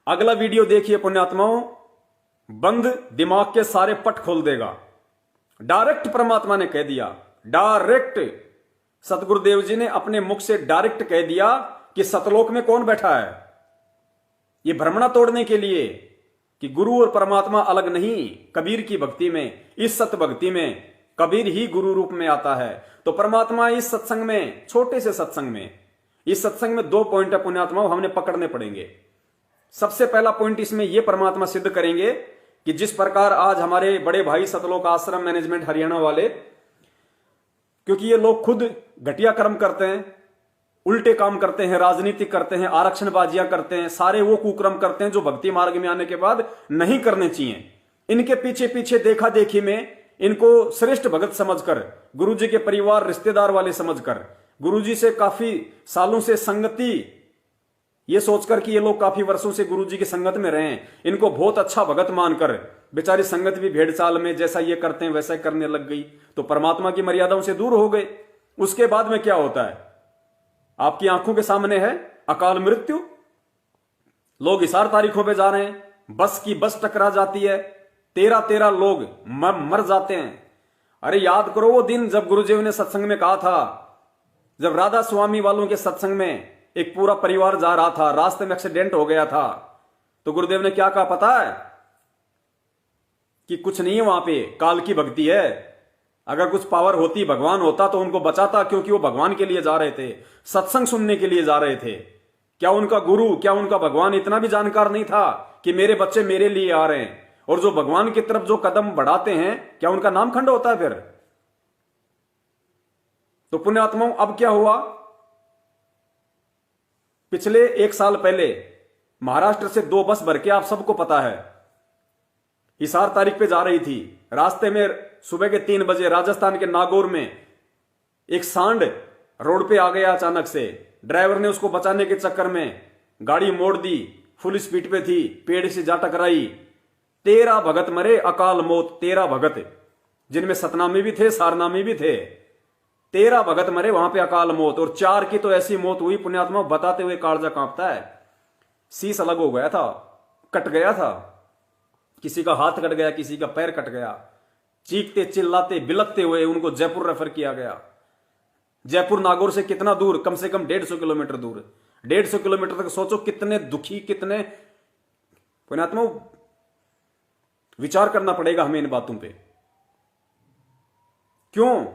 अगला वीडियो देखिए पुण्यात्माओं, बंद दिमाग के सारे पट खोल देगा। डायरेक्ट परमात्मा ने कह दिया, डायरेक्ट सतगुरुदेव जी ने अपने मुख से डायरेक्ट कह दिया कि सतलोक में कौन बैठा है। ये भ्रमणा तोड़ने के लिए कि गुरु और परमात्मा अलग नहीं। कबीर की भक्ति में, इस सत भक्ति में कबीर ही गुरु रूप में आता है। तो परमात्मा इस सत्संग में, छोटे से सत्संग में, इस सत्संग में 2 पॉइंट है पुण्यात्माओं, हमने पकड़ने पड़ेंगे। सबसे पहला पॉइंट इसमें यह परमात्मा सिद्ध करेंगे कि जिस प्रकार आज हमारे बड़े भाई सतलोक आश्रम मैनेजमेंट हरियाणा वाले, क्योंकि ये लोग खुद घटिया कर्म करते हैं, उल्टे काम करते हैं, राजनीति करते हैं, आरक्षणबाजियां करते हैं, सारे वो कुकर्म करते हैं जो भक्ति मार्ग में आने के बाद नहीं करने चाहिए। इनके पीछे पीछे देखा देखी में इनको श्रेष्ठ भगत समझकर, गुरुजी के परिवार रिश्तेदार वाले समझकर, गुरुजी से काफी सालों से संगति, ये सोचकर कि ये लोग काफी वर्षों से गुरुजी की संगत में रहे हैं, इनको बहुत अच्छा भगत मानकर बेचारी संगत भी भेड़ चाल में जैसा ये करते हैं वैसा करने लग गई, तो परमात्मा की मर्यादाओं से दूर हो गए। उसके बाद में क्या होता है, आपकी आंखों के सामने है अकाल मृत्यु। लोग हिसार तारीखों पे जा रहे हैं, बस की बस टकरा जाती है, 13 लोग मर जाते हैं। अरे याद करो वो दिन जब गुरुदेव ने सत्संग में कहा था, जब राधा स्वामी वालों के सत्संग में एक पूरा परिवार जा रहा था, रास्ते में एक्सीडेंट हो गया था, तो गुरुदेव ने क्या कहा पता है कि कुछ नहीं है वहां पे, काल की भक्ति है। अगर कुछ पावर होती, भगवान होता तो उनको बचाता, क्योंकि वो भगवान के लिए जा रहे थे, सत्संग सुनने के लिए जा रहे थे। क्या उनका गुरु, क्या उनका भगवान इतना भी जानकार नहीं था कि मेरे बच्चे मेरे लिए आ रहे हैं? और जो भगवान की तरफ जो कदम बढ़ाते हैं, क्या उनका नाम खंड होता है फिर? तो पुण्यात्माओं, अब क्या हुआ, पिछले 1 साल पहले महाराष्ट्र से 2 बस भर के, आप सबको पता है, हिसार तारीख पे जा रही थी। रास्ते में सुबह के 3 बजे राजस्थान के नागौर में एक सांड रोड पे आ गया अचानक से। ड्राइवर ने उसको बचाने के चक्कर में गाड़ी मोड़ दी, फुल स्पीड पे थी, पेड़ से जा टकराई। 13 भगत मरे, अकाल मौत। 13 भगत, जिनमें सतनामी भी थे, सारनामी भी थे। 13 भगत मरे वहां पे अकाल मौत। और 4 की तो ऐसी मौत हुई पुण्यात्मा, बताते हुए कालजा कांपता है। शीश अलग हो गया था, कट गया था, किसी का हाथ कट गया, किसी का पैर कट गया। चीखते चिल्लाते बिलखते हुए उनको जयपुर रेफर किया गया। जयपुर नागौर से कितना दूर, कम से कम 150 किलोमीटर दूर। 150 किलोमीटर तक सोचो कितने दुखी, कितने पुण्यात्मा, विचार करना पड़ेगा हमें इन बातों पे। क्यों?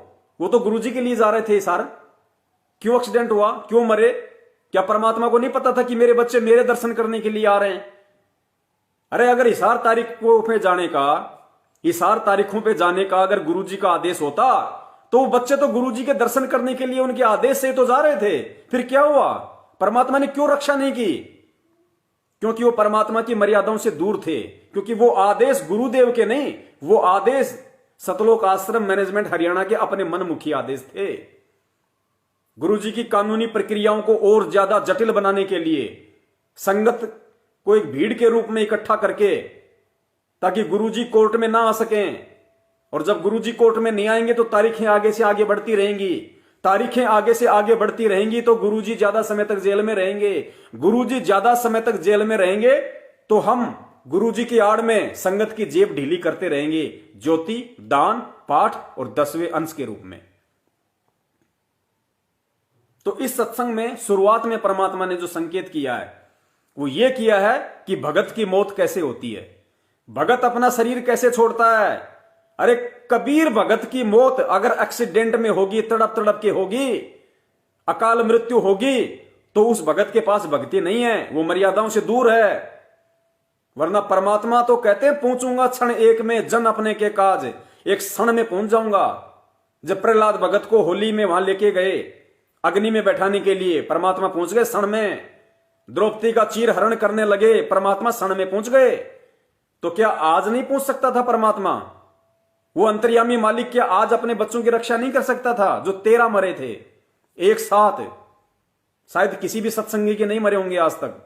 वो तो गुरुजी के लिए जा रहे थे सर। क्यों एक्सीडेंट हुआ, क्यों मरे? क्या परमात्मा को नहीं पता था कि मेरे बच्चे मेरे दर्शन करने के लिए आ रहे हैं? अरे अगर हिसार तारीखों पे जाने का, हिसार तारीखों पे जाने का अगर गुरुजी का आदेश होता, तो वो बच्चे तो गुरुजी के दर्शन करने के लिए उनके आदेश से तो जा रहे थे। फिर क्या हुआ? परमात्मा ने क्यों रक्षा नहीं की? क्योंकि वो परमात्मा की मर्यादाओं से दूर थे, क्योंकि वो आदेश गुरुदेव के नहीं, वो आदेश सतलोक आश्रम मैनेजमेंट हरियाणा के अपने मनमुखी आदेश थे। गुरुजी की कानूनी प्रक्रियाओं को और ज्यादा जटिल बनाने के लिए संगत को एक भीड़ के रूप में इकट्ठा करके, ताकि गुरुजी कोर्ट में ना आ सकें। और जब गुरुजी कोर्ट में नहीं आएंगे तो तारीखें आगे से आगे बढ़ती रहेंगी, तारीखें आगे से आगे बढ़ती रहेंगी तो गुरुजी ज्यादा समय तक जेल में रहेंगे। गुरुजी ज्यादा समय तक जेल में रहेंगे तो हम गुरुजी की आड़ में संगत की जेब ढीली करते रहेंगे, ज्योति, दान, पाठ और 10वें अंश के रूप में। तो इस सत्संग में शुरुआत में परमात्मा ने जो संकेत किया है वो ये किया है कि भगत की मौत कैसे होती है, भगत अपना शरीर कैसे छोड़ता है। अरे कबीर भगत की मौत अगर एक्सीडेंट में होगी, तड़प तड़प के होगी, अकाल मृत्यु होगी, तो उस भगत के पास भक्ति नहीं है, वो मर्यादाओं से दूर है। वरना परमात्मा तो कहते हैं पहुंचूंगा क्षण एक में जन अपने के काज, एक क्षण में पहुंच जाऊंगा। जब प्रहलाद भगत को होली में वहां लेके गए अग्नि में बैठाने के लिए, परमात्मा पहुंच गए क्षण में। द्रौपदी का चीर हरण करने लगे, परमात्मा क्षण में पहुंच गए। तो क्या आज नहीं पहुंच सकता था परमात्मा? वो अंतर्यामी मालिक क्या आज अपने बच्चों की रक्षा नहीं कर सकता था? जो 13 मरे थे एक साथ, शायद किसी भी सत्संगी के नहीं मरे होंगे आज तक।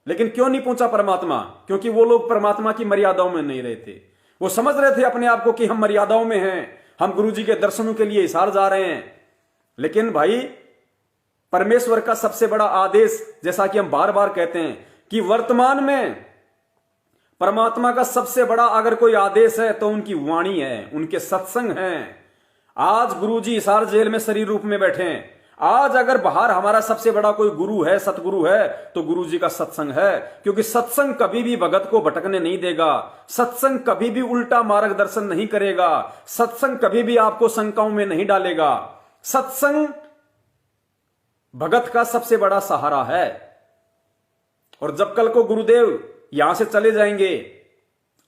लेकिन क्यों नहीं पहुंचा परमात्मा? क्योंकि वो लोग परमात्मा की मर्यादाओं में नहीं रहे थे। वो समझ रहे थे अपने आप को कि हम मर्यादाओं में हैं, हम गुरुजी के दर्शनों के लिए हिसार जा रहे हैं। लेकिन भाई परमेश्वर का सबसे बड़ा आदेश, जैसा कि हम बार बार कहते हैं कि वर्तमान में परमात्मा का सबसे बड़ा अगर कोई आदेश है तो उनकी वाणी है, उनके सत्संग हैं। आज गुरुजी हिसार जेल में शरीर रूप में बैठे हैं। आज अगर बाहर हमारा सबसे बड़ा कोई गुरु है, सतगुरु है, तो गुरु जी का सत्संग है। क्योंकि सत्संग कभी भी भगत को भटकने नहीं देगा, सत्संग कभी भी उल्टा मार्गदर्शन नहीं करेगा, सत्संग कभी भी आपको शंकाओं में नहीं डालेगा। सत्संग भगत का सबसे बड़ा सहारा है। और जब कल को गुरुदेव यहां से चले जाएंगे,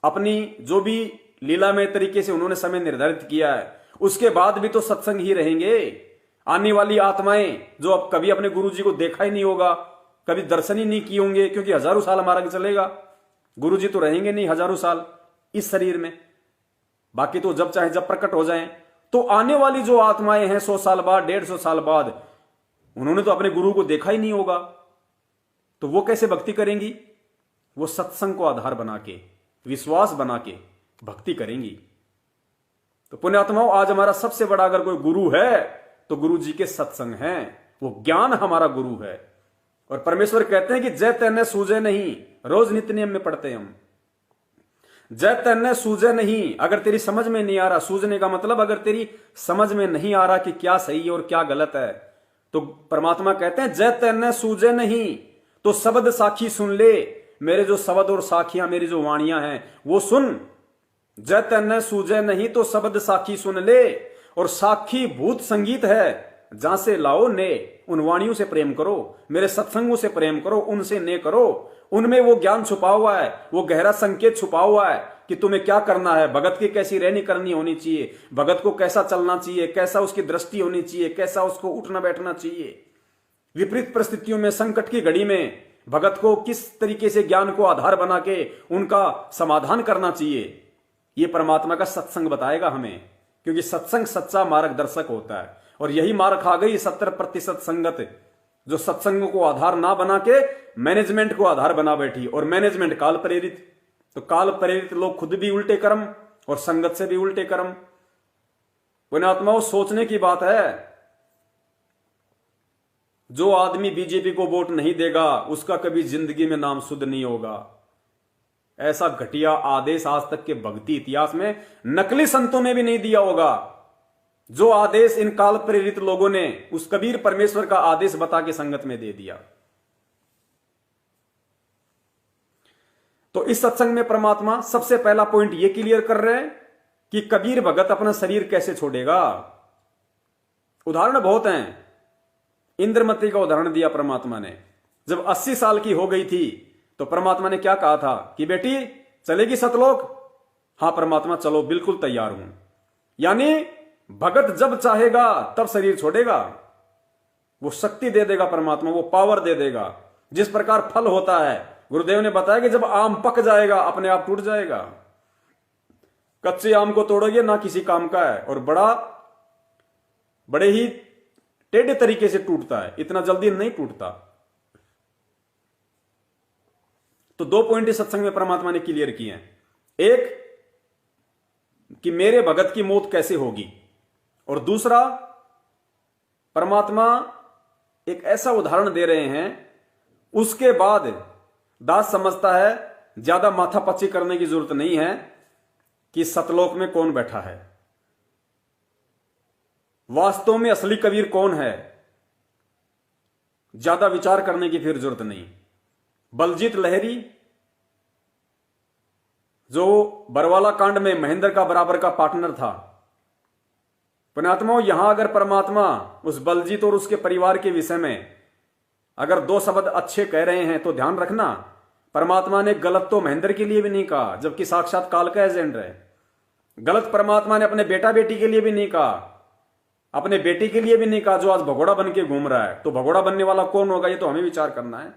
अपनी जो भी लीलामय तरीके से उन्होंने समय निर्धारित किया है, उसके बाद भी तो सत्संग ही रहेंगे। आने वाली आत्माएं जो अब कभी अपने गुरु जी को देखा ही नहीं होगा, कभी दर्शन ही नहीं किए होंगे, क्योंकि हजारों साल मार्ग चलेगा, गुरु जी तो रहेंगे नहीं हजारों साल इस शरीर में, बाकी तो जब चाहे जब प्रकट हो जाएं। तो आने वाली जो आत्माएं हैं 100 साल बाद, 150 साल बाद, उन्होंने तो अपने गुरु को देखा ही नहीं होगा, तो वो कैसे भक्ति करेंगी? वो सत्संग को आधार बना के, विश्वास बना के भक्ति करेंगी। तो पुण्यात्माओं, आज हमारा सबसे बड़ा अगर कोई गुरु है तो गुरु जी के सत्संग हैं, वो ज्ञान हमारा गुरु है। और परमेश्वर कहते हैं कि जय तैने सूझे नहीं, रोज नित्य नियम में पढ़ते हैं हम, जय तैने सूझे नहीं। अगर तेरी समझ में नहीं आ रहा, सूझने का मतलब अगर तेरी समझ में नहीं आ रहा कि क्या सही है और क्या गलत है, तो परमात्मा कहते हैं जय तैने सूझे नहीं तो शब्द साखी सुन ले। मेरे जो शब्द और साखियां, मेरी जो वाणियां हैं वो सुन। जय तैने सूझे नहीं तो शब्द साखी सुन ले। और साखी भूत संगीत है, जहां से लाओ ने। उन वाणियों से प्रेम करो, मेरे सत्संगों से प्रेम करो, उनसे ने करो। उनमें वो ज्ञान छुपा हुआ है, वो गहरा संकेत छुपा हुआ है कि तुम्हें क्या करना है, भगत की कैसी रहनी करनी होनी चाहिए, भगत को कैसा चलना चाहिए, कैसा उसकी दृष्टि होनी चाहिए, कैसा उसको उठना बैठना चाहिए, विपरीत परिस्थितियों में, संकट की घड़ी में भगत को किस तरीके से ज्ञान को आधार बना के उनका समाधान करना चाहिए। ये परमात्मा का सत्संग बताएगा हमें, क्योंकि सत्संग सच्चा मार्गदर्शक होता है। और यही मार खा गई 70% संगत, जो सत्संग को आधार ना बना के मैनेजमेंट को आधार बना बैठी। और मैनेजमेंट काल प्रेरित, तो काल प्रेरित लोग खुद भी उल्टे कर्म और संगत से भी उल्टे कर्म। पुण्यात्माओं, सोचने की बात है, जो आदमी बीजेपी को वोट नहीं देगा उसका कभी जिंदगी में नाम शुद्ध नहीं होगा। ऐसा घटिया आदेश आज तक के भक्ति इतिहास में नकली संतों ने भी नहीं दिया होगा, जो आदेश इन काल प्रेरित लोगों ने उस कबीर परमेश्वर का आदेश बता के संगत में दे दिया। तो इस सत्संग में परमात्मा सबसे पहला पॉइंट यह क्लियर कर रहे हैं कि कबीर भगत अपना शरीर कैसे छोड़ेगा। उदाहरण बहुत हैं। इंद्रमती का उदाहरण दिया परमात्मा ने। जब 80 साल की हो गई थी तो परमात्मा ने क्या कहा था कि बेटी चलेगी सतलोक? हां परमात्मा, चलो, बिल्कुल तैयार हूं। यानी भगत जब चाहेगा तब शरीर छोड़ेगा, वो शक्ति दे देगा परमात्मा, वो पावर दे देगा। जिस प्रकार फल होता है, गुरुदेव ने बताया कि जब आम पक जाएगा अपने आप टूट जाएगा। कच्चे आम को तोड़ोगे ना किसी काम का है, और बड़े ही टेढ़े तरीके से टूटता है, इतना जल्दी नहीं टूटता। तो 2 पॉइंट इस सत्संग में परमात्मा ने क्लियर किए हैं। एक कि मेरे भगत की मौत कैसे होगी, और दूसरा परमात्मा एक ऐसा उदाहरण दे रहे हैं, उसके बाद दास समझता है ज्यादा माथापच्ची करने की जरूरत नहीं है कि सतलोक में कौन बैठा है, वास्तव में असली कबीर कौन है, ज्यादा विचार करने की फिर जरूरत नहीं। बलजीत लहरी जो बरवाला कांड में महेंद्र का बराबर का पार्टनर था, पुण्यात्माओं, यहां अगर परमात्मा उस बलजीत और उसके परिवार के विषय में अगर 2 शब्द अच्छे कह रहे हैं तो ध्यान रखना, परमात्मा ने गलत तो महेंद्र के लिए भी नहीं कहा, जबकि साक्षात काल का एजेंट है। गलत परमात्मा ने अपने बेटा बेटी के लिए भी नहीं कहा, अपने बेटी के लिए भी नहीं कहा जो आज भगोड़ा बन के घूम रहा है। तो भगोड़ा बनने वाला कौन होगा, ये तो हमें विचार करना है।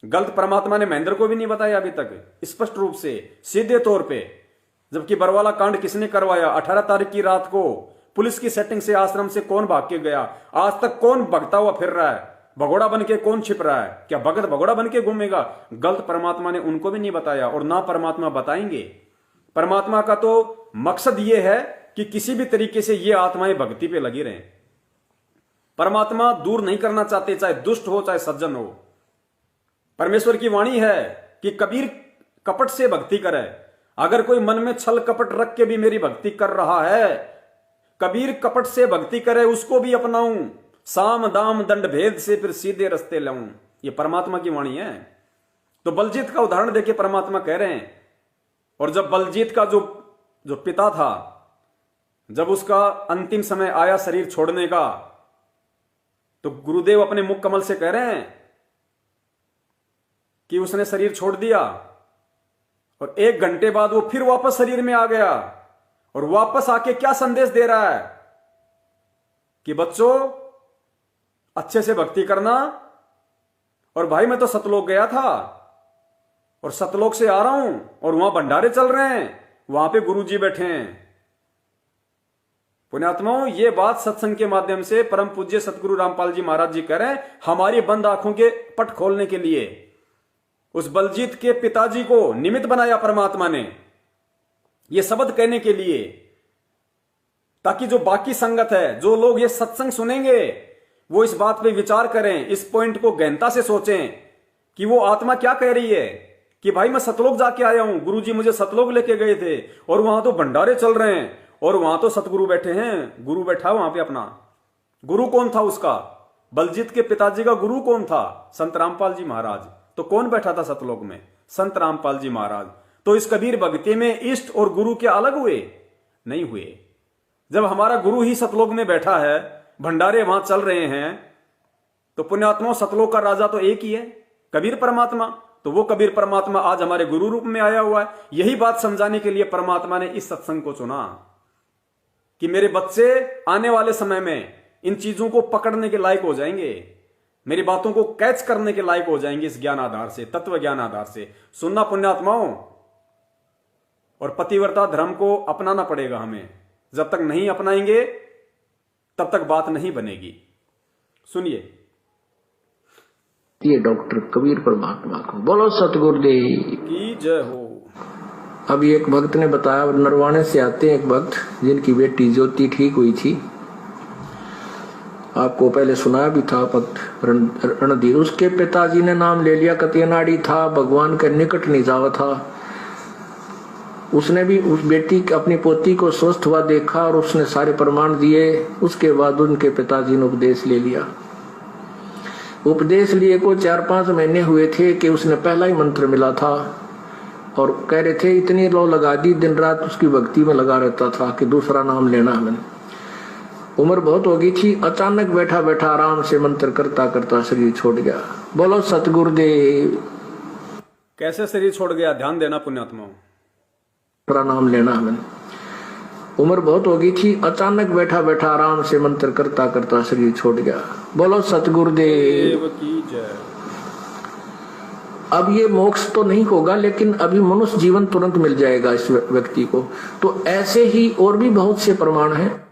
गलत परमात्मा ने महेंद्र को भी नहीं बताया अभी तक स्पष्ट रूप से, सीधे तौर पे। जबकि बरवाला कांड किसने करवाया? 18 तारीख की रात को पुलिस की सेटिंग से आश्रम से कौन भाग के गया? आज तक कौन भगता हुआ फिर रहा है? भगोड़ा बन के कौन छिप रहा है? क्या भगत भगोड़ा बन के घूमेगा? गलत परमात्मा ने उनको भी नहीं बताया, और ना परमात्मा बताएंगे। परमात्मा का तो मकसद यह है कि किसी भी तरीके से ये आत्माएं भक्ति पे लगी रहें। परमात्मा दूर नहीं करना चाहते, चाहे दुष्ट हो चाहे सज्जन हो। परमेश्वर की वाणी है कि कबीर कपट से भक्ति करे। अगर कोई मन में छल कपट रख के भी मेरी भक्ति कर रहा है, कबीर कपट से भक्ति करे, उसको भी अपनाऊं, साम दाम दंड भेद से फिर सीधे रास्ते लाऊं। ये परमात्मा की वाणी है। तो बलजीत का उदाहरण देके परमात्मा कह रहे हैं। और जब बलजीत का जो पिता था, जब उसका अंतिम समय आया शरीर छोड़ने का, तो गुरुदेव अपने मुख कमल से कह रहे हैं कि उसने शरीर छोड़ दिया और 1 घंटे बाद वो फिर वापस शरीर में आ गया और वापस आके क्या संदेश दे रहा है कि बच्चों अच्छे से भक्ति करना। और भाई मैं तो सतलोक गया था और सतलोक से आ रहा हूं और वहां भंडारे चल रहे हैं, वहां पे गुरुजी बैठे हैं। पुण्यात्माओं, ये बात सत्संग के माध्यम से परम पूज्य सतगुरु रामपाल जी महाराज जी कह रहे हैं, हमारी बंद आंखों के पट खोलने के लिए। उस बलजीत के पिताजी को निमित्त बनाया परमात्मा ने ये शब्द कहने के लिए, ताकि जो बाकी संगत है, जो लोग ये सत्संग सुनेंगे, वो इस बात पे विचार करें, इस पॉइंट को गहनता से सोचें कि वो आत्मा क्या कह रही है कि भाई मैं सतलोक जाके आया हूं, गुरुजी मुझे सतलोक लेके गए थे और वहां तो भंडारे चल रहे हैं और वहां तो सतगुरु बैठे हैं। गुरु बैठा वहां पे अपना। गुरु कौन था उसका? बलजीत के पिताजी का गुरु कौन था? संत रामपाल जी महाराज। तो कौन बैठा था सतलोक में? संत रामपाल जी महाराज। तो इस कबीर भक्ति में इष्ट और गुरु क्या अलग हुए? नहीं हुए। जब हमारा गुरु ही सतलोक में बैठा है, भंडारे वहां चल रहे हैं, तो पुण्यात्माओं सतलोक का राजा तो एक ही है, कबीर परमात्मा। तो वो कबीर परमात्मा आज हमारे गुरु रूप में आया हुआ है। यही बात समझाने के लिए परमात्मा ने इस सत्संग को चुना कि मेरे बच्चे आने वाले समय में इन चीजों को पकड़ने के लायक हो जाएंगे, मेरी बातों को कैच करने के लायक हो जाएंगे इस ज्ञान आधार से, तत्व ज्ञान आधार से। सुनना पुण्यात्माओं, और पतिव्रता धर्म को अपनाना पड़ेगा हमें। जब तक नहीं अपनाएंगे तब तक बात नहीं बनेगी। सुनिए। ये डॉक्टर कबीर परमात्मा को बोलो सतगुरुदेव की जय हो। अभी एक भक्त ने बताया, नरवाणे से आते हैं एक भक्त जिनकी बेटी ज्योति ठीक हुई थी, आपको पहले सुनाया भी था भक्त रणधीर। उसके पिताजी ने नाम ले लिया, कतियनाड़ी था, भगवान के निकट नहीं जावा था। उसने भी उस बेटी अपनी पोती को स्वस्थ हुआ देखा और उसने सारे प्रमाण दिए। उसके बाद उनके पिताजी ने उपदेश ले लिया। उपदेश लिए को 4-5 महीने हुए थे कि उसने पहला ही मंत्र मिला था और कह रहे थे इतनी लो लगा दी, दिन रात उसकी भक्ति में लगा रहता था कि दूसरा नाम लेना है मैंने। उम्र बहुत हो गई थी, अचानक बैठा बैठा आराम से मंत्र करता करता शरीर छोड़ गया। बोलो सतगुरुदेव। कैसे शरीर छोड़ गया? ध्यान देना पुण्यात्माओं। दूसरा नाम लेना है मैंने। उम्र बहुत हो गई थी, अचानक बैठा बैठा आराम से मंत्र करता करता शरीर छोड़ गया। बोलो सतगुरुदेव की जय। अब ये मोक्ष तो नहीं होगा, लेकिन अभी मनुष्य जीवन तुरंत मिल जाएगा इस व्यक्ति को। तो ऐसे ही और भी बहुत से प्रमाण हैं।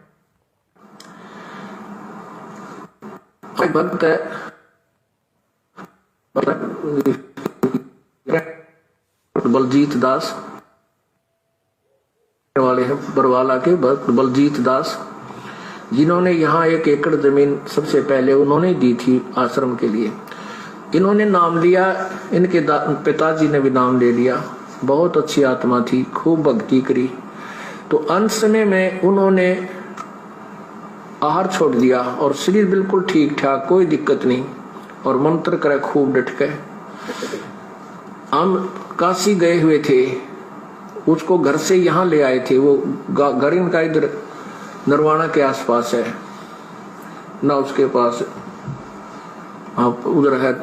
भक्त है बलजीत दास वाले हैं, बरवाला के भक्त बलजीत दास, जिन्होंने यहाँ 1 एकड़ जमीन सबसे पहले उन्होंने दी थी आश्रम के लिए। इन्होंने नाम लिया, इनके पिताजी ने भी नाम ले लिया। बहुत अच्छी आत्मा थी, खूब भक्ति करी। तो अंत समय में उन्होंने आहार छोड़ दिया और शरीर बिल्कुल ठीक ठाक, कोई दिक्कत नहीं, और मंत्र करे खूब डट के। हम काशी गए हुए थे, उसको घर से यहाँ ले आए थे। वो घर इनका इधर नरवाना के आसपास है ना, उसके पास आप उधर है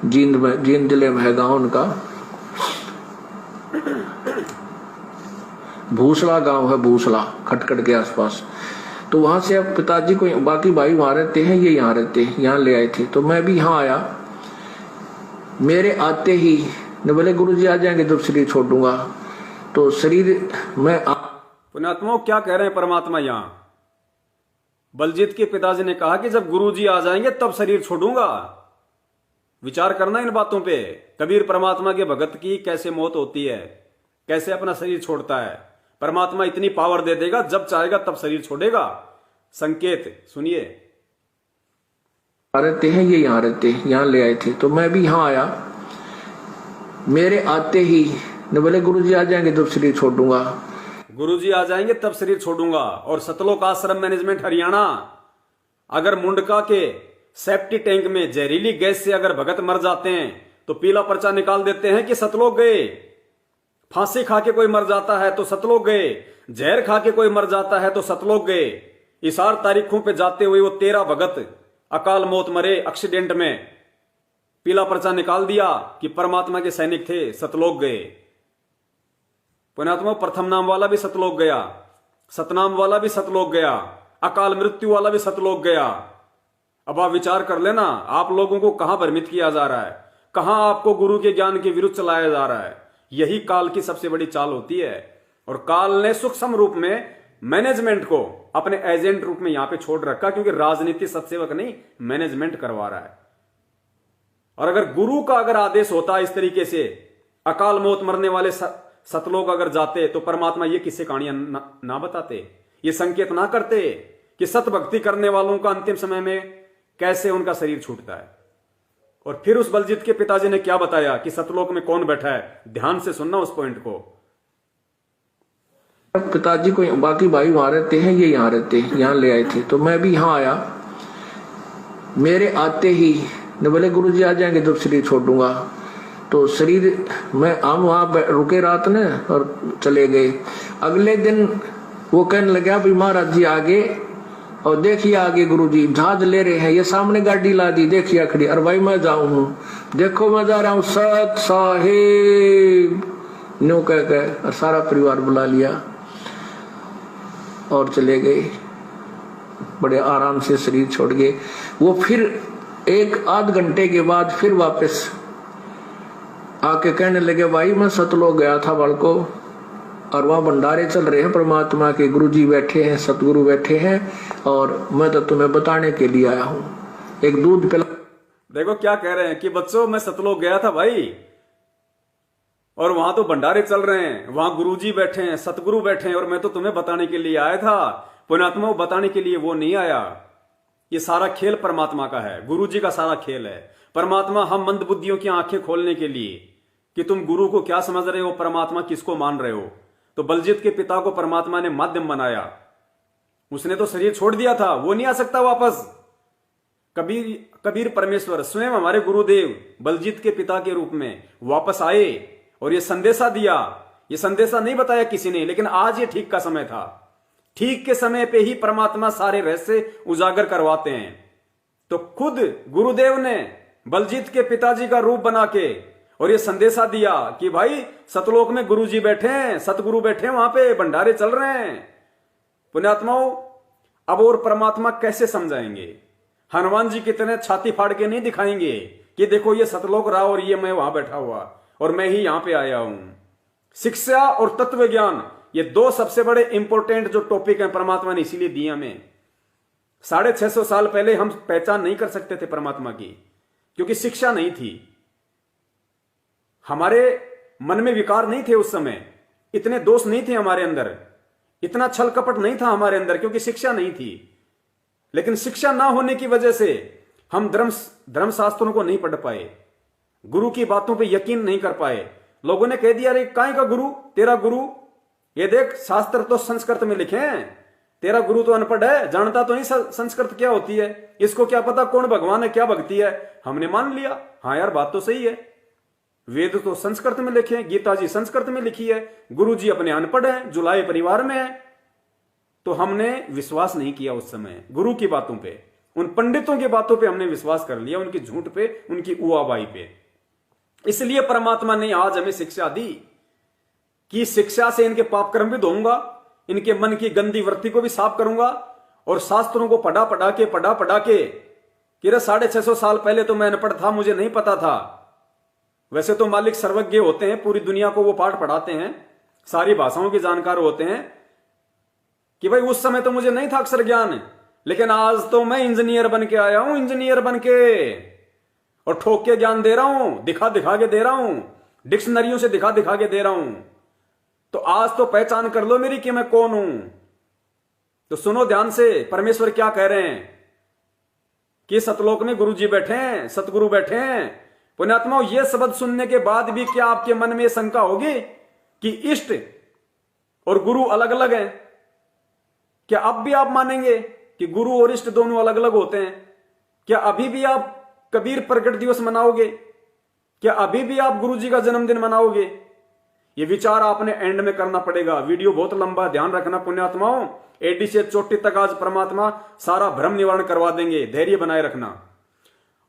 जींद में, जींद जिले में है गांव उनका, भूसला गांव है, भूसला खटखट के आसपास। तो वहां से अब पिताजी को, बाकी भाई वहां रहते हैं, ये यहाँ रहते हैं, यहाँ ले आए थे। तो मैं भी यहाँ आया। मेरे आते ही ने बोले गुरुजी आ जाएंगे जब शरीर छोड़ दूंगा। तो शरीर में पुण्यात्माओं क्या कह रहे हैं परमात्मा यहाँ? बलजीत के पिताजी ने कहा कि जब गुरुजी आ जाएंगे तब शरीर छोड़ूंगा। विचार करना इन बातों पे। कबीर परमात्मा के भगत की कैसे मौत होती है, कैसे अपना शरीर छोड़ता है। परमात्मा इतनी पावर दे देगा, जब चाहेगा तब शरीर छोड़ेगा। संकेत सुनिए। रहते हैं, ये यहाँ रहते हैं, यहाँ ले आए थे। तो मैं भी यहाँ आया। मेरे आते ही ने बोले गुरुजी आ जाएंगे तो शरीर छोड़ दूंगा। गुरुजी आ जाएंगे तब शरीर छोड़ूंगा। और सतलोक आश्रम मैनेजमेंट हरियाणा, अगर मुंडका के सेप्टी टैंक में जहरीली गैस से अगर भगत मर जाते हैं तो पीला पर्चा निकाल देते हैं कि सतलोक गए। फांसी खा के कोई मर जाता है तो सतलोक गए। जहर खा के कोई मर जाता है तो सतलोक गए। इस 8 तारीखों पे जाते हुए वो 13 भगत अकाल मौत मरे एक्सीडेंट में। पीला पर्चा निकाल दिया कि परमात्मा के सैनिक थे, सतलोक गए। पुण्यात्मा, प्रथम नाम वाला भी सतलोक गया, सतनाम वाला भी सतलोक गया, अकाल मृत्यु वाला भी सतलोक गया। अब आप विचार कर लेना, आप लोगों को कहां भ्रमित किया जा रहा है, कहां आपको गुरु के ज्ञान के विरुद्ध चलाया जा रहा है। यही काल की सबसे बड़ी चाल होती है। और काल ने सूक्ष्म रूप में मैनेजमेंट को अपने एजेंट रूप में यहां पे छोड़ रखा, क्योंकि राजनीति सत्सेवक नहीं, मैनेजमेंट करवा रहा है। और अगर गुरु का अगर आदेश होता इस तरीके से, अकाल मौत मरने वाले सतलोक अगर जाते तो परमात्मा ये किस्से कहानियां ना बताते, ये संकेत ना करते कि सत भक्ति करने वालों का अंतिम समय में कैसे उनका शरीर छूटता है। और फिर उस बलजीत के पिताजी ने क्या बताया कि सतलोक में कौन बैठा है, ध्यान से सुनना उस पॉइंट को। पिताजी को बाकी भाई वहां रहते हैं, ये यहाँ रहते हैं, यहाँ ले आए थे। तो मैं भी यहाँ आया। मेरे आते ही ने बोले गुरुजी आ जाएंगे तो शरीर छोड़ दूंगा। तो शरीर में हम वहां रुके रात ने और चले गए। अगले दिन वो कहने लगा भाई महाराज जी आगे, और देखिए आगे गुरुजी जहाज ले रहे हैं, ये सामने गाड़ी ला दी, देखिए खड़ी। अरे भाई मैं जाऊं हूं, देखो मैं जा रहा हूं, सत साहेब न्यू कह और सारा परिवार बुला लिया और चले गए। बड़े आराम से शरीर छोड़ गए। वो फिर 1-8 घंटे के बाद फिर वापस आके कहने लगे भाई मैं सतलोक गया था बालको, और वहां भंडारे चल रहे हैं परमात्मा के, गुरुजी बैठे हैं, सतगुरु बैठे हैं, और मैं तो तुम्हें बताने के लिए आया हूं। एक दूध पिला। देखो क्या कह रहे हैं कि बच्चों मैं सतलोक गया था भाई, और वहां तो भंडारे चल रहे हैं, वहां गुरुजी बैठे हैं, सतगुरु बैठे हैं, और मैं तो तुम्हें बताने के लिए आया था। पुण्यात्मा, बताने के लिए वो नहीं आया। ये सारा खेल परमात्मा का है, गुरुजी का सारा खेल है। परमात्मा हम मंदबुद्धियों की आंखें खोलने के लिए कि तुम गुरु को क्या समझ रहे हो, परमात्मा किसको मान रहे हो। तो बलजीत के पिता को परमात्मा ने माध्यम बनाया। उसने तो शरीर छोड़ दिया था, वो नहीं आ सकता वापस। कबीर परमेश्वर स्वयं हमारे गुरुदेव बलजीत के पिता के रूप में वापस आए और ये संदेशा दिया। ये संदेशा नहीं बताया किसी ने, लेकिन आज ये ठीक का समय था। ठीक के समय पे ही परमात्मा सारे रहस्य उजागर करवाते हैं। तो खुद गुरुदेव ने बलजीत के पिताजी का रूप बना के और ये संदेशा दिया कि भाई सतलोक में गुरुजी बैठे हैं, सतगुरु बैठे हैं, वहां पे भंडारे चल रहे हैं। पुण्यात्माओं, अब और परमात्मा कैसे समझाएंगे? हनुमान जी की तरह छाती फाड़ के नहीं दिखाएंगे कि देखो ये सतलोक रहा और ये मैं वहां बैठा हुआ और मैं ही यहां पे आया हूं। शिक्षा और तत्व ज्ञान, ये 2 सबसे बड़े इंपॉर्टेंट जो टॉपिक हैं परमात्मा ने इसीलिए दिए हमें। 650 साल पहले हम पहचान नहीं कर सकते थे परमात्मा की, क्योंकि शिक्षा नहीं थी। हमारे मन में विकार नहीं थे उस समय, इतने दोष नहीं थे हमारे अंदर, इतना छल कपट नहीं था हमारे अंदर, क्योंकि शिक्षा नहीं थी। लेकिन शिक्षा ना होने की वजह से हम धर्म शास्त्रों को नहीं पढ़ पाए, गुरु की बातों पे यकीन नहीं कर पाए। लोगों ने कह दिया अरे काहे का गुरु, तेरा गुरु, ये देख शास्त्र तो संस्कृत में लिखे हैं, तेरा गुरु तो अनपढ़ है, जानता तो नहीं संस्कृत क्या होती है, इसको क्या पता कौन भगवान है, क्या भक्ति है। हमने मान लिया, हाँ यार बात तो सही है, वेद तो संस्कृत में लिखे हैं, गीता जी संस्कृत में लिखी है, गुरु जी अपने अनपढ़ है, जुलाए परिवार में है। तो हमने विश्वास नहीं किया उस समय गुरु की बातों पे, उन पंडितों की बातों पे हमने विश्वास कर लिया, उनकी झूठ पे, उनकी उआबाई पे। इसलिए परमात्मा ने आज हमें शिक्षा दी कि शिक्षा से इनके पाप कर्म भी धोऊंगा, इनके मन की गंदी वृत्ति को भी साफ करूंगा, और शास्त्रों को पढ़ा पढ़ा के कि 650 साल पहले तो मैं अनपढ़ था, मुझे नहीं पता था। वैसे तो मालिक सर्वज्ञ होते हैं, पूरी दुनिया को वो पाठ पढ़ाते हैं, सारी भाषाओं के जानकार होते हैं कि भाई उस समय तो मुझे नहीं था अक्षर ज्ञान, लेकिन आज तो मैं इंजीनियर बन के आया हूं, इंजीनियर बन के, और ठोक के ज्ञान दे रहा हूं, दिखा दिखा के दे रहा हूं, डिक्शनरियों से दिखा दिखा के दे रहा हूं। तो आज तो पहचान कर लो मेरी कि मैं कौन हूं। तो सुनो ध्यान से, परमेश्वर क्या कह रहे हैं। कि सतलोक में गुरु जी बैठे हैं, सतगुरु बैठे हैं। पुण्यात्माओं, ये शब्द सुनने के बाद भी क्या आपके मन में शंका होगी कि इष्ट और गुरु अलग अलग हैं? क्या अब भी आप मानेंगे कि गुरु और इष्ट दोनों अलग अलग होते हैं? क्या अभी भी आप कबीर प्रकट दिवस मनाओगे? क्या अभी भी आप गुरु जी का जन्मदिन मनाओगे? ये विचार आपने एंड में करना पड़ेगा। वीडियो बहुत लंबा, ध्यान रखना पुण्यात्माओं। एडी से चोटी तक आज परमात्मा सारा भ्रम निवारण करवा देंगे, धैर्य बनाए रखना।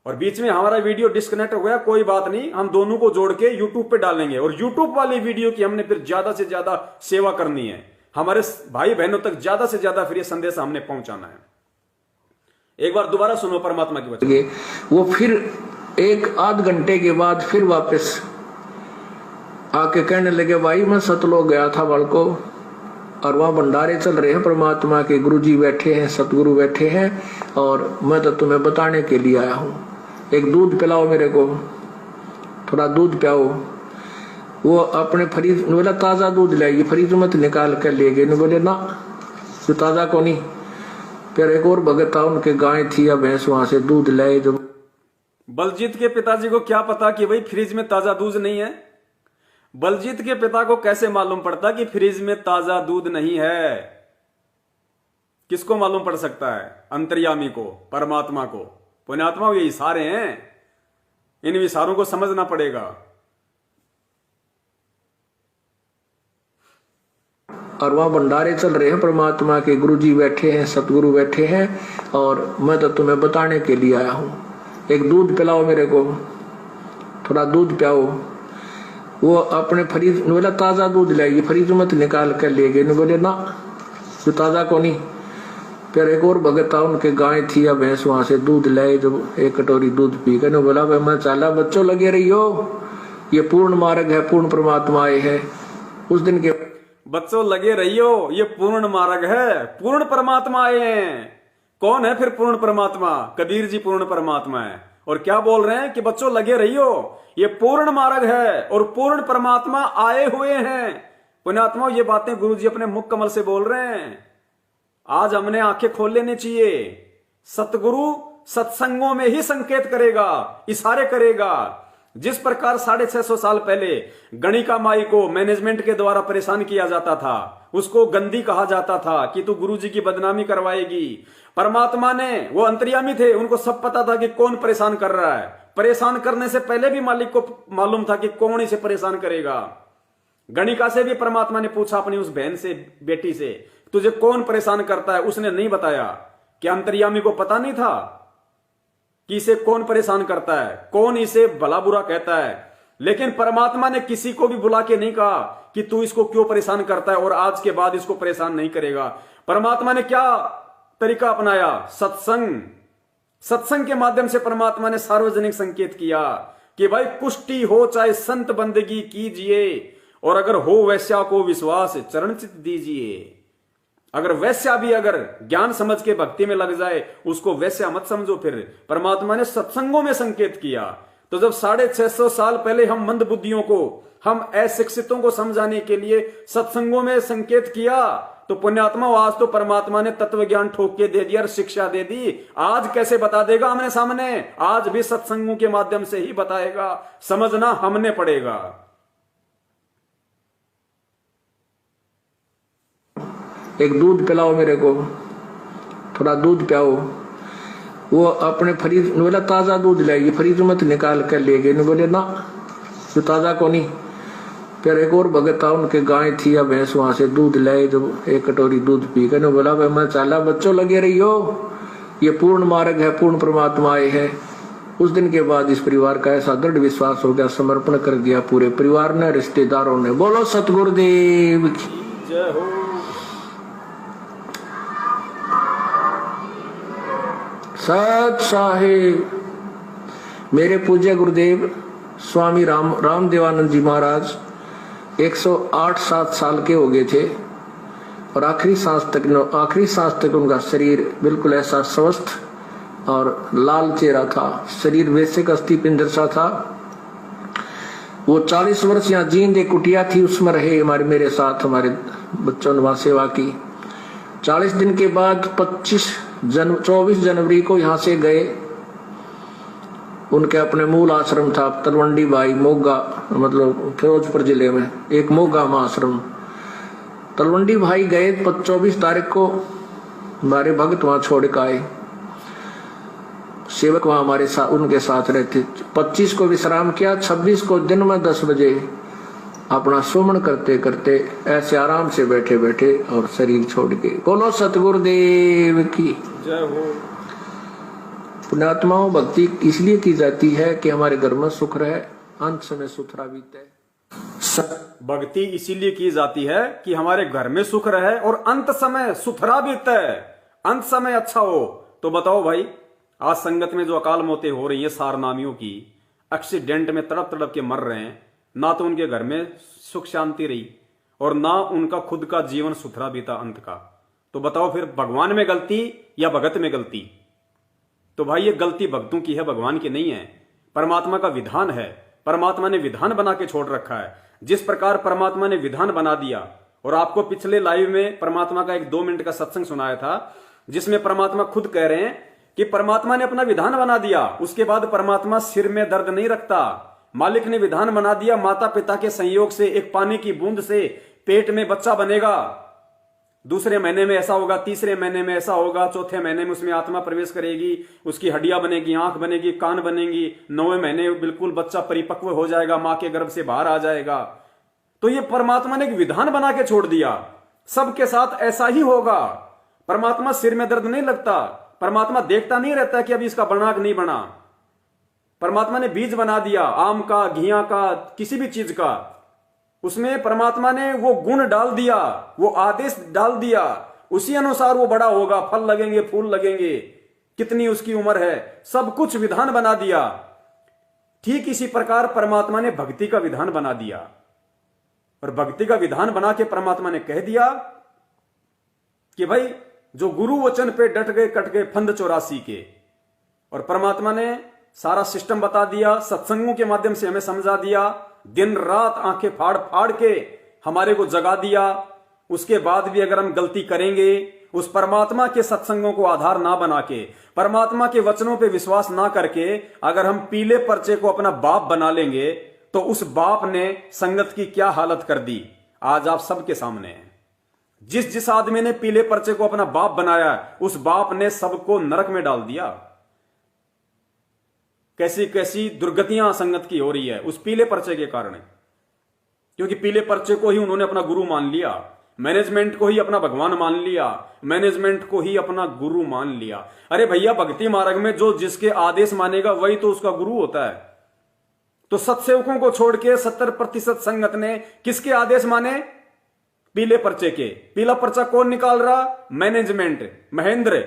और बीच में हमारा वीडियो डिस्कनेक्ट हो गया, कोई बात नहीं, हम दोनों को जोड़ के यूट्यूब पे डालेंगे। और यूट्यूब वाली वीडियो की हमने फिर ज्यादा से ज्यादा सेवा करनी है, हमारे भाई बहनों तक ज्यादा से ज्यादा फिर ये संदेश हमने पहुंचाना है। एक बार दोबारा सुनो परमात्मा की वचन। वो फिर एक आध घंटे के बाद फिर वापस आके कहने लगे, भाई मैं सतलोक गया था बालको, और वहां भंडारे चल रहे हैं परमात्मा के, गुरु जी बैठे हैं, सतगुरु बैठे हैं, और मैं तो तुम्हें बताने के लिए आया हूं। एक दूध पिलाओ मेरे को, थोड़ा दूध पिलाओ। वो अपने फ्रिज, बोला ताजा दूध लाइए, फ्रिज मत निकाल कर ले गए। बोले ना, तो ताजा को नहीं। फिर एक और भगत था, उनके गाय थी या भैंस, वहां से दूध लाए। जो बलजीत के पिताजी को क्या पता कि भाई फ्रिज में ताजा दूध नहीं है? बलजीत के पिता को कैसे मालूम पड़ता कि फ्रिज में ताजा दूध नहीं है? किसको मालूम पड़ सकता है? अंतर्यामी को, परमात्मा को। पुण्यात्मा, ये इशारे हैं, इन इशारों को समझना पड़ेगा। और वहां भंडारे चल रहे हैं परमात्मा के, गुरु जी बैठे हैं, सतगुरु बैठे हैं, और मैं तो तुम्हें बताने के लिए आया हूं। एक दूध पिलाओ मेरे को, थोड़ा दूध पिलाओ। वो अपने फ्रिज, बोला ताजा दूध लाइए, फ्रिज मत निकाल कर ले गए। बोले ना, तो ताजा को नहीं। फिर एक और भगत था, उनके गाय थी या भैंस, वहां से दूध लाए। जो एक कटोरी दूध पी कर बोला, भाई मैं चाला, बच्चों लगे रही हो, ये पूर्ण मार्ग है, पूर्ण परमात्मा आए है। उस दिन के बच्चों लगे रहियो, ये पूर्ण मार्ग है, पूर्ण परमात्मा आए हैं। कौन है फिर पूर्ण परमात्मा? कबीर जी पूर्ण परमात्मा है। और क्या बोल रहे हैं कि बच्चों लगे रहियो, ये पूर्ण मार्ग है और पूर्ण परमात्मा आए हुए हैं। पुण्यात्माओं, ये बातें गुरु जी अपने मुख कमल से बोल रहे हैं। आज हमने आंखें खोल लेनी चाहिए। सतगुरु सत्संगों में ही संकेत करेगा, इशारे करेगा। जिस प्रकार 650 साल पहले गणिका माई को मैनेजमेंट के द्वारा परेशान किया जाता था, उसको गंदी कहा जाता था कि तू गुरु जी की बदनामी करवाएगी। परमात्मा ने, वो अंतर्यामी थे, उनको सब पता था कि कौन परेशान कर रहा है। परेशान करने से पहले भी मालिक को मालूम था कि कौन इसे परेशान करेगा। गणिका से भी परमात्मा ने पूछा, अपनी उस बहन से, बेटी से, तुझे कौन परेशान करता है? उसने नहीं बताया। क्या अंतर्यामी को पता नहीं था कि इसे कौन परेशान करता है, कौन इसे भला बुरा कहता है? लेकिन परमात्मा ने किसी को भी बुला के नहीं कहा कि तू इसको क्यों परेशान करता है और आज के बाद इसको परेशान नहीं करेगा। परमात्मा ने क्या तरीका अपनाया? सत्संग। सत्संग के माध्यम से परमात्मा ने सार्वजनिक संकेत किया कि भाई कुष्टी हो चाहे संत बंदगी कीजिए, और अगर हो वैश्या को विश्वास चरण चित दीजिए। अगर वैश्या भी अगर ज्ञान समझ के भक्ति में लग जाए, उसको वैश्या मत समझो। फिर परमात्मा ने सत्संगों में संकेत किया। तो जब 650 साल पहले हम मंद बुद्धियों को, हम अशिक्षितों को समझाने के लिए सत्संगों में संकेत किया, तो पुण्यात्मा आज तो परमात्मा ने तत्व ज्ञान ठोक के दे दिया और शिक्षा दे दी। आज कैसे बता देगा हमने सामने? आज भी सत्संगों के माध्यम से ही बताएगा। समझना हमने पड़ेगा। एक दूध पिलाओ मेरे को, थोड़ा दूध पिलाओ। वो अपने फ्रिज, बोला ताजा दूध लाइए, फ्रिज मत निकाल कर ले गए। बोले ना, तो ताजा को नहीं। फिर एक और भगत था, उनके गाय थी या भैंस, वहां से दूध लाए। जो एक कटोरी दूध पी कर बोला, भाई मैं चाला, बच्चों लगे रही हो, ये पूर्ण मार्ग है, पूर्ण परमात्मा आए है। उस दिन के बाद इस परिवार का ऐसा दृढ़ विश्वास हो गया, समर्पण कर दिया पूरे परिवार ने, रिश्तेदारों ने। बोलो सतगुरुदेव की जय हो। सत साहिब। मेरे पूज्य गुरुदेव स्वामी रामदेवानंद जी महाराज 108-7 साल के हो गए थे, और आखिरी सांस तक उनका शरीर बिल्कुल ऐसा स्वस्थ और लाल चेहरा था। शरीर वैसे का अस्थि पिंजर सा था। वो 40 वर्ष यहाँ जींद एक कुटिया थी, उसमें रहे हमारे, मेरे साथ, हमारे बच्चों ने वहां सेवा की। 40 दिन के बाद 24 जनवरी को यहाँ से गए उनके अपने मूल आश्रम था तलवंडी भाई मोगा, मतलब फिरोजपुर जिले में एक मोगा में आश्रम। तलवंडी भाई गए 24 तारीख को, हमारे भक्त वहां छोड़ के आए, सेवक वहां हमारे साथ उनके साथ रहते। 25 को विश्राम किया, 26 को दिन में 10 बजे अपना सुमन करते करते ऐसे आराम से बैठे बैठे और शरीर छोड़ के। बोलो सतगुरुदेव की जय हो। पुण्यात्माओं, भक्ति इसलिए की जाती है कि हमारे घर में सुख रहे, अंत समय सुथरा बीते। भक्ति इसीलिए की जाती है कि हमारे घर में सुख रहे और अंत समय सुथरा बीते, अंत समय अच्छा हो। तो बताओ भाई, आज संगत में जो अकाल मौतें हो रही है सारनामियों की, एक्सीडेंट में तड़प तड़प के मर रहे हैं, ना तो उनके घर में सुख शांति रही और ना उनका खुद का जीवन सुथरा बीता अंत का। तो बताओ फिर भगवान में गलती या भगत में गलती? तो भाई ये गलती भक्तों की है, भगवान की नहीं है। परमात्मा का विधान है, परमात्मा ने विधान बना के छोड़ रखा है। जिस प्रकार परमात्मा ने विधान बना दिया, और आपको पिछले लाइव में परमात्मा का एक 2 मिनट का सत्संग सुनाया था जिसमें परमात्मा खुद कह रहे हैं कि परमात्मा ने अपना विधान बना दिया, उसके बाद परमात्मा सिर में दर्द नहीं रखता। मालिक ने विधान बना दिया, माता पिता के संयोग से एक पानी की बूंद से पेट में बच्चा बनेगा, दूसरे महीने में ऐसा होगा, तीसरे महीने में ऐसा होगा, चौथे महीने में उसमें आत्मा प्रवेश करेगी, उसकी हड्डियां बनेगी, आंख बनेगी, कान बनेगी, 9वें महीने बिल्कुल बच्चा परिपक्व हो जाएगा, मां के गर्भ से बाहर आ जाएगा। तो ये परमात्मा ने एक विधान बना के छोड़ दिया, सबके साथ ऐसा ही होगा। परमात्मा सिर में दर्द नहीं लगता, परमात्मा देखता नहीं रहता कि अभी इसका बना कि नहीं बना। परमात्मा ने बीज बना दिया, आम का, घिया का, किसी भी चीज का, उसमें परमात्मा ने वो गुण डाल दिया, वो आदेश डाल दिया, उसी अनुसार वो बड़ा होगा, फल लगेंगे, फूल लगेंगे, कितनी उसकी उम्र है, सब कुछ विधान बना दिया। ठीक इसी प्रकार परमात्मा ने भक्ति का विधान बना दिया, और भक्ति का विधान बना के परमात्मा ने कह दिया कि भाई जो गुरु वचन पे डट गए कट गए फंद 84 के। और परमात्मा ने सारा सिस्टम बता दिया, सत्संगों के माध्यम से हमें समझा दिया, दिन रात आंखें फाड़ फाड़ के हमारे को जगा दिया। उसके बाद भी अगर हम गलती करेंगे, उस परमात्मा के सत्संगों को आधार ना बना के, परमात्मा के वचनों पे विश्वास ना करके अगर हम पीले पर्चे को अपना बाप बना लेंगे, तो उस बाप ने संगत की क्या हालत कर दी आज आप सबके सामने है। जिस आदमी ने पीले पर्चे को अपना बाप बनाया, उस बाप ने सबको नरक में डाल दिया। कैसी कैसी दुर्गतियां संगत की हो रही है उस पीले पर्चे के कारण, क्योंकि पीले पर्चे को ही उन्होंने अपना गुरु मान लिया, मैनेजमेंट को ही अपना भगवान मान लिया, मैनेजमेंट को ही अपना गुरु मान लिया। अरे भैया, भक्ति मार्ग में जो जिसके आदेश मानेगा वही तो उसका गुरु होता है। तो सत्सेवकों को छोड़ के 70% संगत ने किसके आदेश माने? पीले पर्चे के। पीला पर्चा कौन निकाल रहा? मैनेजमेंट, महेंद्र।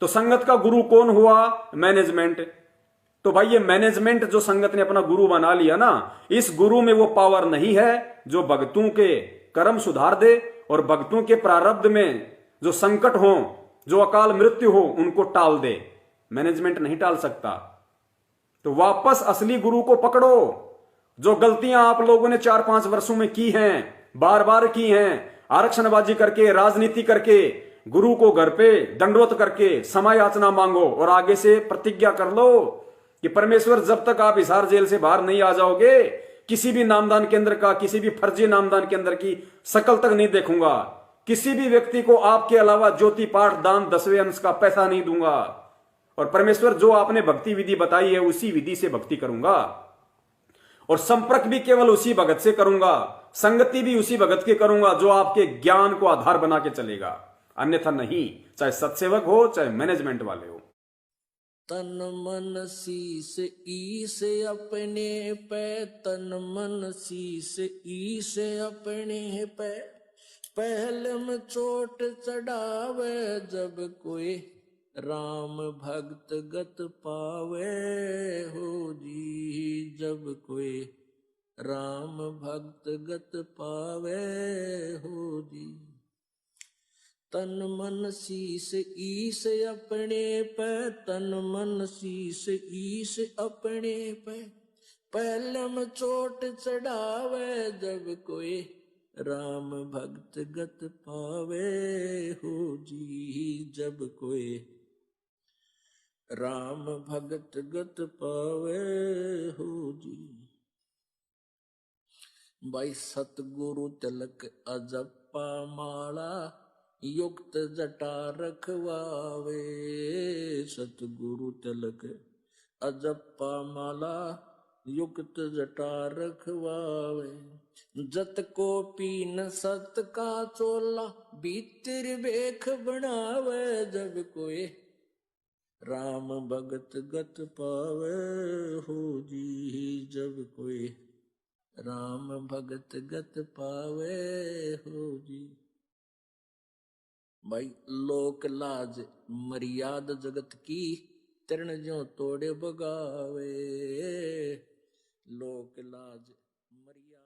तो संगत का गुरु कौन हुआ? मैनेजमेंट। तो भाई ये मैनेजमेंट जो संगत ने अपना गुरु बना लिया ना, इस गुरु में वो पावर नहीं है जो भक्तों के कर्म सुधार दे और भक्तों के प्रारब्ध में जो संकट हो, जो अकाल मृत्यु हो, उनको टाल दे। मैनेजमेंट नहीं टाल सकता। तो वापस असली गुरु को पकड़ो। जो गलतियां आप लोगों ने 4-5 वर्षों में की हैं, बार बार की हैं, आरक्षणबाजी करके, राजनीति करके, गुरु को घर पे दंडवत करके समय याचना मांगो और आगे से प्रतिज्ञा कर लो कि परमेश्वर जब तक आप हिसार जेल से बाहर नहीं आ जाओगे, किसी भी नामदान केंद्र का, किसी भी फर्जी नामदान केंद्र की शकल तक नहीं देखूंगा, किसी भी व्यक्ति को आपके अलावा ज्योति पाठ दान 10वें अंश का पैसा नहीं दूंगा, और परमेश्वर जो आपने भक्ति विधि बताई है उसी विधि से भक्ति करूंगा, और संपर्क भी केवल उसी भगत से करूंगा, संगति भी उसी भगत के करूंगा जो आपके ज्ञान को आधार बना के चलेगा, अन्यथा नहीं। चाहे सत्सेवक हो, चाहे मैनेजमेंट वाले हो। तन मन शीस ईस अपने पे, तन मन शीस ईस अपने पे, पहले में चोट चढ़ावे जब कोई राम भक्त गत पावे हो जी, जब कोई राम भक्त गत पावे हो जी। तन मन शीस ईस अपने पे, तन मन शीस ईस अपने पे, पहले में चोट चढ़ावे जब कोई राम भक्त गत पावे हो जी, जब कोई राम भगत गत पावे हो जी। भाई सतगुरु तिलक अजप्पा माला युक्त जटा रखवावे। सतगुरु तिलक अजप्पा माला युक्त जटा रखवावे। जत को पीन सत का चोला भीतर बेख बनावे। जब कोई राम भगत गत पावे हो जी। जब कोई राम भगत गत पावे हो जी। भाई लोक लाज मर्याद जगत की तरण ज्यों तोड़े बगावे। लोक लाज मर्यादा